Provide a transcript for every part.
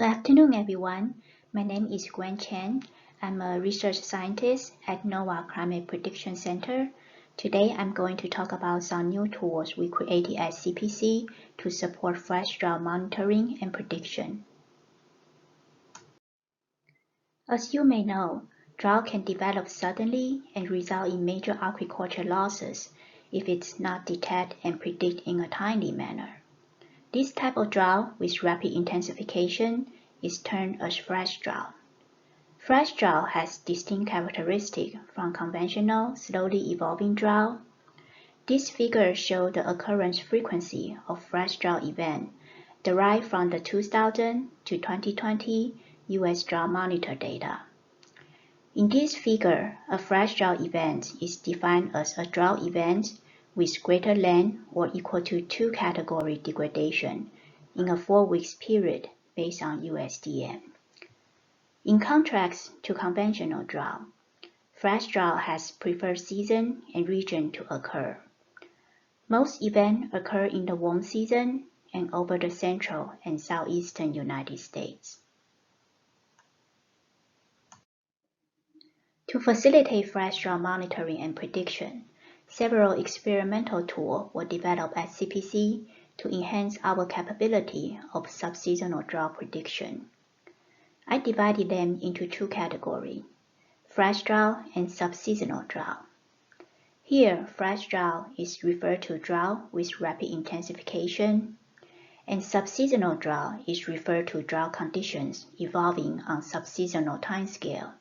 Good afternoon, everyone. My name is Gwen Chen. I'm a research scientist at NOAA Climate Prediction Center. Today, I'm going to talk about some new tools we created at CPC to support flash drought monitoring and prediction. As you may know, drought can develop suddenly and result in major agriculture losses if it's not detected and predicted in a timely manner. This type of drought with rapid intensification is termed as flash drought. Flash drought has distinct characteristics from conventional, slowly evolving drought. This figure shows the occurrence frequency of flash drought events derived from the 2000 to 2020 US drought monitor data. In this figure, a flash drought event is defined as a drought event with greater than or equal to 2-category degradation in a 4-week period based on USDM. In contrast to conventional drought, flash drought has preferred season and region to occur. Most events occur in the warm season and over the central and southeastern United States. To facilitate flash drought monitoring and prediction, several experimental tools were developed at CPC to enhance our capability of subseasonal drought prediction. I divided them into 2 categories, flash drought and subseasonal drought. Here, flash drought is referred to drought with rapid intensification, and subseasonal drought is referred to drought conditions evolving on subseasonal timescale,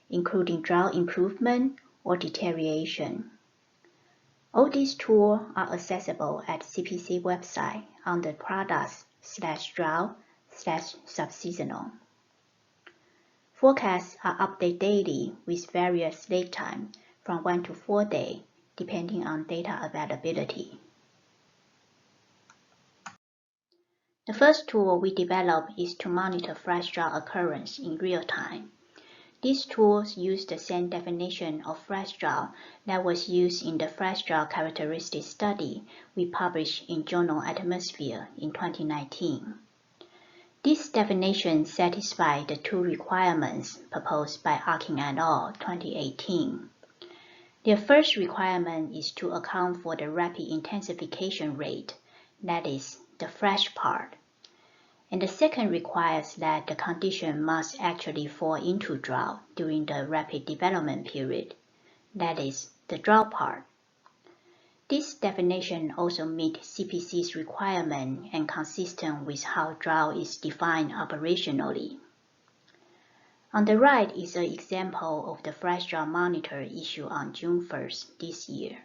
including drought improvement or deterioration. All these tools are accessible at CPC website under Products/Drought/Subseasonal. Forecasts are updated daily with various lead time from 1 to 4 days, depending on data availability. The first tool we developed is to monitor flash drought occurrence in real time. These tools use the same definition of flash drought that was used in the flash drought characteristic study we published in journal Atmosphere in 2019. This definition satisfies the 2 requirements proposed by Heidke et al. 2018. Their first requirement is to account for the rapid intensification rate, that is, the flash part. And the second requires that the condition must actually fall into drought during the rapid development period, that is, the drought part. This definition also meets CPC's requirement and consistent with how drought is defined operationally. On the right is an example of the flash drought monitor issued on June 1st this year.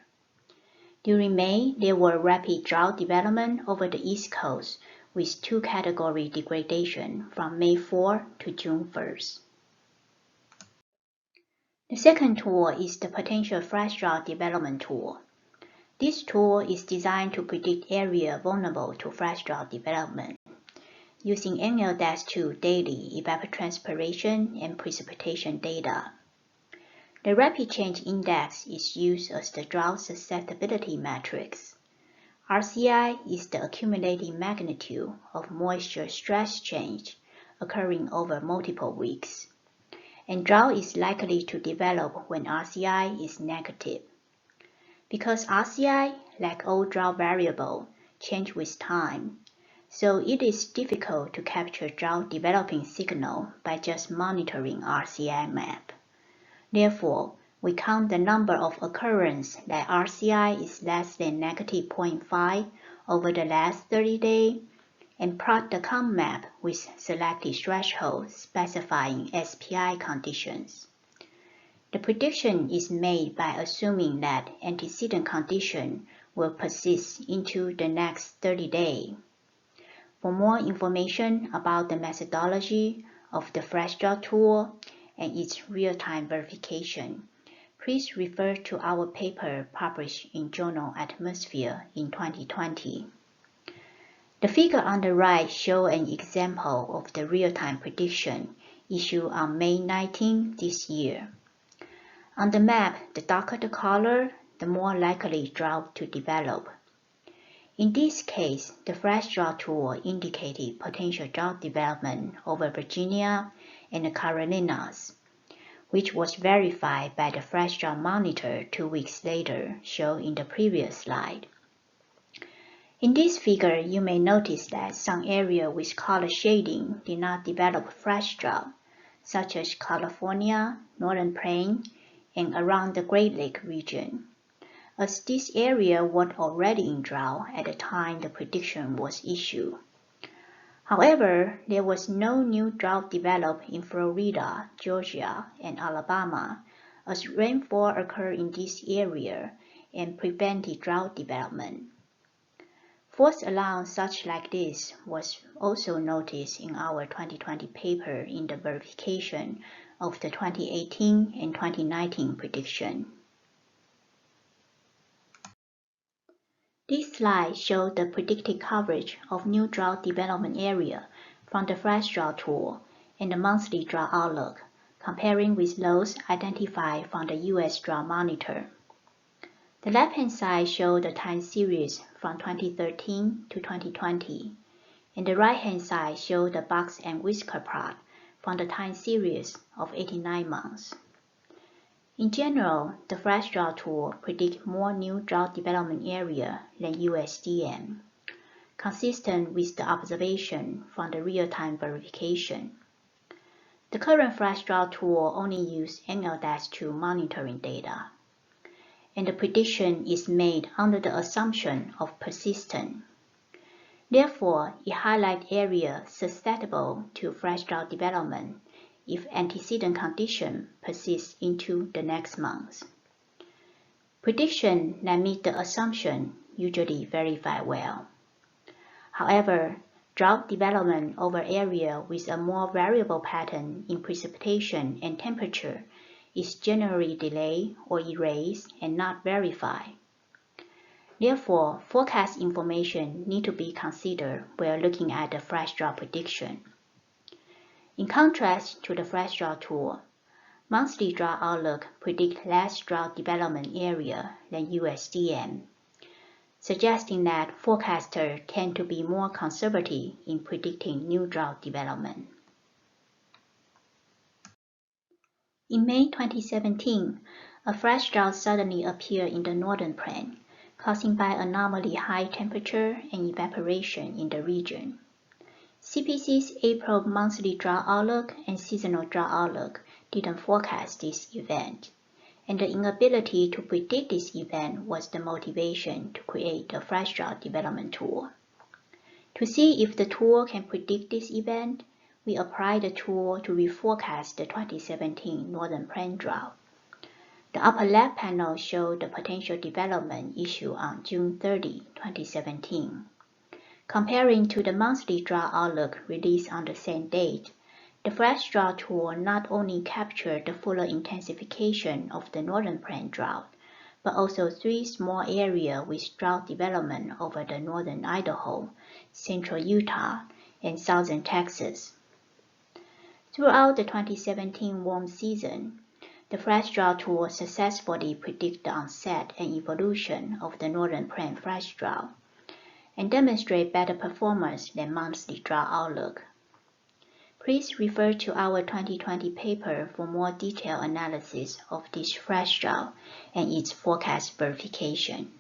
During May, there were rapid drought development over the East Coast with 2-category degradation from May 4 to June 1st. The second tool is the Potential Flash Drought Development Tool. This tool is designed to predict areas vulnerable to flash drought development, using NL-2 daily evapotranspiration and precipitation data. The Rapid Change Index is used as the drought susceptibility matrix. RCI is the accumulated magnitude of moisture stress change occurring over multiple weeks, and drought is likely to develop when RCI is negative. Because RCI, like all drought variables, change with time, so it is difficult to capture drought developing signal by just monitoring RCI map. Therefore, we count the number of occurrences that RCI is less than -0.5 over the last 30 days and plot the count map with selected thresholds specifying SPI conditions. The prediction is made by assuming that antecedent conditions will persist into the next 30 days. For more information about the methodology of the flash drought tool and its real-time verification, please refer to our paper published in journal Atmosphere in 2020. The figure on the right shows an example of the real-time prediction issued on May 19 this year. On the map, the darker the color, the more likely drought to develop. In this case, the flash drought tool indicated potential drought development over Virginia and the Carolinas, which was verified by the flash drought monitor 2 weeks later, shown in the previous slide. In this figure, you may notice that some areas with color shading did not develop flash drought, such as California, Northern Plain, and around the Great Lake region, as this area was already in drought at the time the prediction was issued. However, there was no new drought developed in Florida, Georgia, and Alabama, as rainfall occurred in this area and prevented drought development. False alarms such like this was also noticed in our 2020 paper in the verification of the 2018 and 2019 prediction. This slide shows the predicted coverage of new drought development area from the flash drought tool and the monthly drought outlook, comparing with those identified from the U.S. Drought Monitor. The left-hand side shows the time series from 2013 to 2020, and the right-hand side shows the box and whisker plot from the time series of 89 months. In general, the flash drought tool predicts more new drought development area than USDM, consistent with the observation from the real-time verification. The current flash drought tool only uses NL-2 monitoring data, and the prediction is made under the assumption of persistence. Therefore, it highlights areas susceptible to flash drought development if antecedent condition persists into the next month. Predictions that meet the assumption usually verify well. However, drought development over area with a more variable pattern in precipitation and temperature is generally delayed or erased and not verified. Therefore, forecast information need to be considered when looking at the flash drought prediction. In contrast to the flash drought tool, monthly drought outlook predicts less drought development area than USDM, suggesting that forecasters tend to be more conservative in predicting new drought development. In May 2017, a flash drought suddenly appeared in the northern plain, caused by anomaly high temperature and evaporation in the region. CPC's April monthly drought outlook and seasonal drought outlook didn't forecast this event, and the inability to predict this event was the motivation to create the flash drought development tool. To see if the tool can predict this event, we applied the tool to reforecast the 2017 Northern Plain drought. The upper left panel shows the potential development issued on June 30, 2017. Comparing to the monthly drought outlook released on the same date, the flash drought tool not only captured the fuller intensification of the Northern Plain drought, but also 3 small areas with drought development over the northern Idaho, central Utah, and southern Texas. Throughout the 2017 warm season, the flash drought tool successfully predicted the onset and evolution of the Northern Plain flash drought, and demonstrate better performance than monthly drought outlook. Please refer to our 2020 paper for more detailed analysis of this flash drought and its forecast verification.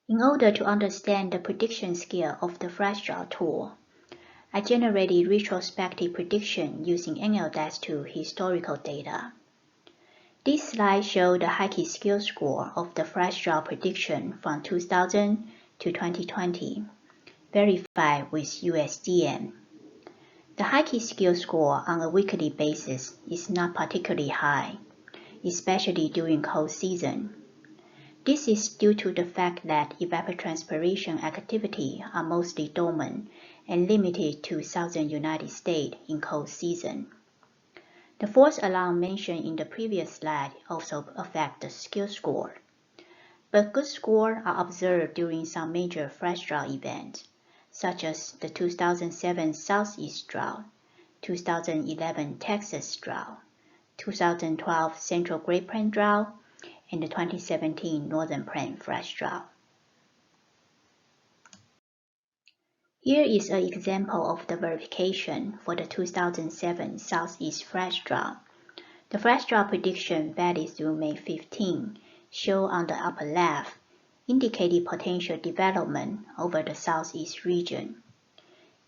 In order to understand the prediction scale of the flash drought tool, I generated retrospective prediction using NL-2 historical data. This slide shows the Heidke skill score of the flash drought prediction from 2000 to 2020, verified with USDM. The Heidke skill score on a weekly basis is not particularly high, especially during cold season. This is due to the fact that evapotranspiration activity are mostly dormant and limited to southern United States in cold season. The false alarm mentioned in the previous slide also affect the skill score, but good scores are observed during some major flash drought events, such as the 2007 Southeast drought, 2011 Texas drought, 2012 Central Great Plains drought, and the 2017 Northern Plain flash drought. Here is an example of the verification for the 2007 Southeast flash drought. The flash drought prediction valid through May 15, shown on the upper left, indicated potential development over the Southeast region.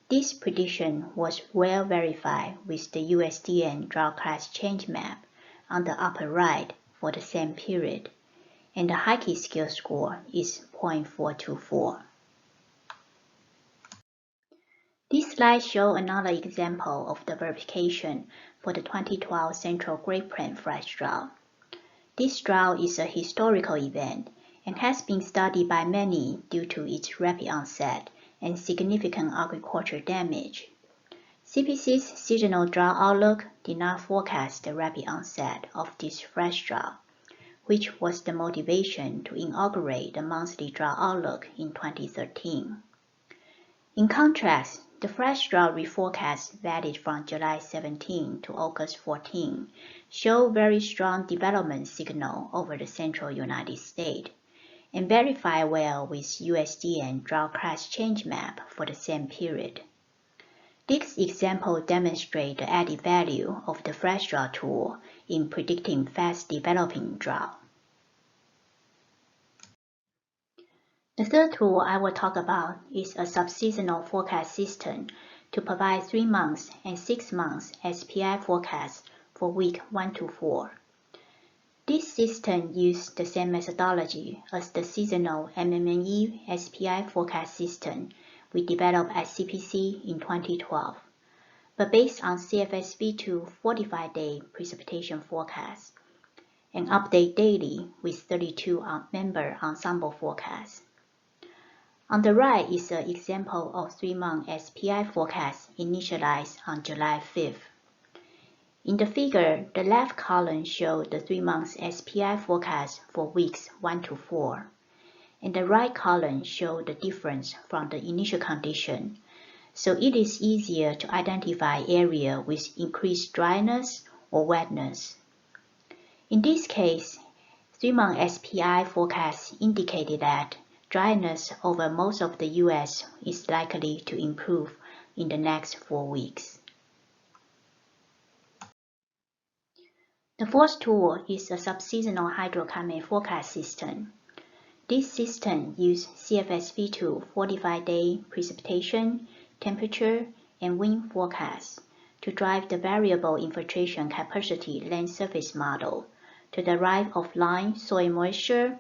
This prediction was well verified with the USDM drought class change map on the upper right for the same period, and the Heidke scale score is 0.424. This slide shows another example of the verification for the 2012 Central Great Plains flash drought. This drought is a historical event and has been studied by many due to its rapid onset and significant agricultural damage. CPC's seasonal drought outlook did not forecast the rapid onset of this flash drought, which was the motivation to inaugurate the monthly drought outlook in 2013. In contrast, the flash drought reforecast valid from July 17 to August 14 show very strong development signal over the central United States and verify well with USDM drought class change map for the same period. This example demonstrates the added value of the flash drought tool in predicting fast developing drought. The third tool I will talk about is a subseasonal forecast system to provide 3 months and 6 months SPI forecasts for week 1 to 4. This system uses the same methodology as the seasonal MME SPI forecast system we developed at CPC in 2012, but based on CFSV2 45-day precipitation forecast and update daily with 32 member ensemble forecasts. On the right is an example of 3-month SPI forecast initialized on July 5th. In the figure, the left column shows the 3-month SPI forecast for weeks 1 to 4, and the right column shows the difference from the initial condition, so it is easier to identify areas with increased dryness or wetness. In this case, 3-month SPI forecast indicated that dryness over most of the U.S. is likely to improve in the next 4 weeks. The fourth tool is a subseasonal hydroclimate forecast system. This system uses CFSV2 45-day precipitation, temperature, and wind forecasts to drive the variable infiltration capacity land surface model to derive offline soil moisture,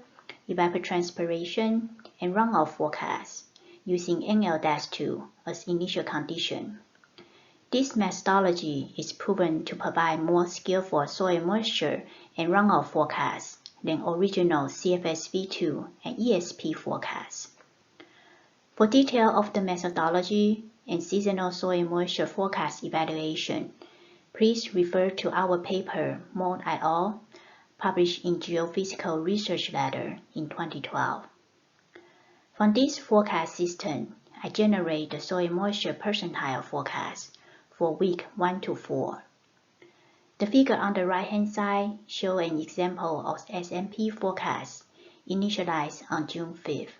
evapotranspiration, and runoff forecasts using NL-2 as initial condition. This methodology is proven to provide more skillful soil moisture and runoff forecasts than original CFSV2 and ESP forecasts. For detail of the methodology and seasonal soil moisture forecast evaluation, please refer to our paper Moore et al., published in Geophysical Research Letter in 2012. From this forecast system, I generate the soil moisture percentile forecast for week 1 to 4. The figure on the right-hand side shows an example of SMP forecast initialized on June 5th.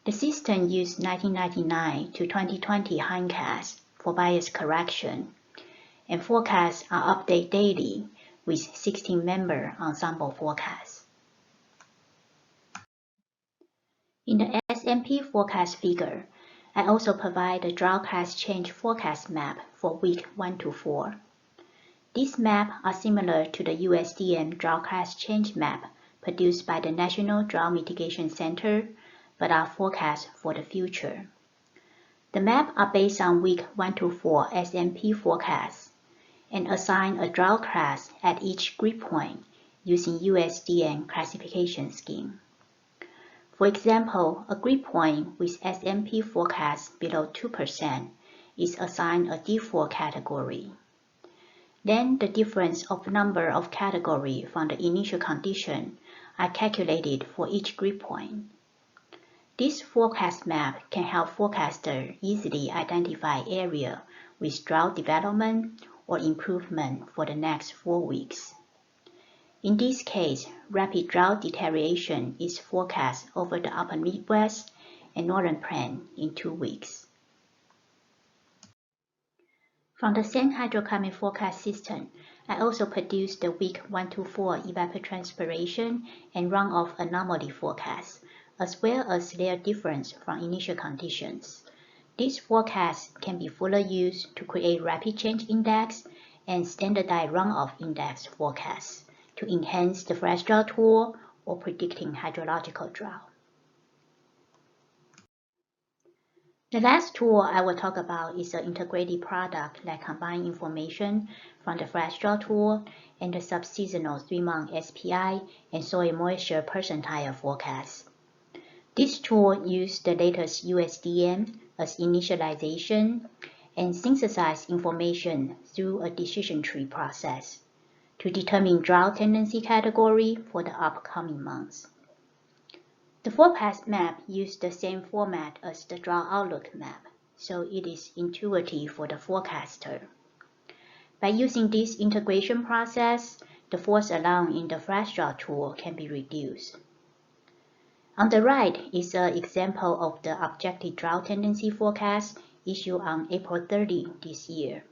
The system used 1999 to 2020 hindcast for bias correction, and forecasts are updated daily with 16-member ensemble forecasts. In the SMP forecast figure, I also provide the drought class change forecast map for week 1 to 4. These maps are similar to the USDM drought class change map produced by the National Drought Mitigation Center, but are forecasts for the future. The maps are based on week 1 to 4 SMP forecasts and assign a drought class at each grid point using USDM classification scheme. For example, a grid point with SMP forecast below 2% is assigned a D4 category. Then the difference of number of categories from the initial condition are calculated for each grid point. This forecast map can help forecasters easily identify areas with drought development or improvement for the next 4 weeks. In this case, rapid drought deterioration is forecast over the upper Midwest and Northern Plain in 2 weeks. From the same hydroclimate forecast system, I also produced the week 1 to 4 evapotranspiration and runoff anomaly forecasts, as well as their difference from initial conditions. These forecasts can be further used to create rapid change index and standardized runoff index forecasts to enhance the flash drought tool or predicting hydrological drought. The last tool I will talk about is an integrated product that combines information from the flash drought tool and the subseasonal 3-month SPI and soil moisture percentile forecast. This tool uses the latest USDM as initialization and synthesize information through a decision tree process to determine drought tendency category for the upcoming months. The forecast map uses the same format as the drought outlook map, so it is intuitive for the forecaster. By using this integration process, the false alarm in the flash drought tool can be reduced. On the right is an example of the objective drought tendency forecast issued on April 30 this year.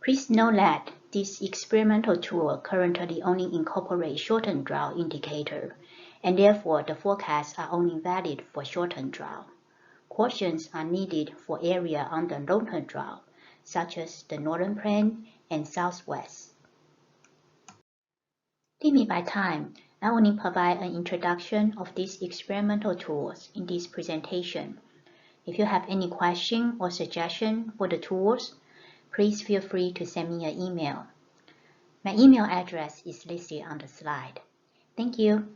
Please note that this experimental tool currently only incorporates shortened drought indicator, and therefore the forecasts are only valid for shortened drought. Cautions are needed for areas under long-term drought, such as the Northern Plain and Southwest. Limited by time, I only provide an introduction of these experimental tools in this presentation. If you have any question or suggestion for the tools, please feel free to send me an email. My email address is listed on the slide. Thank you.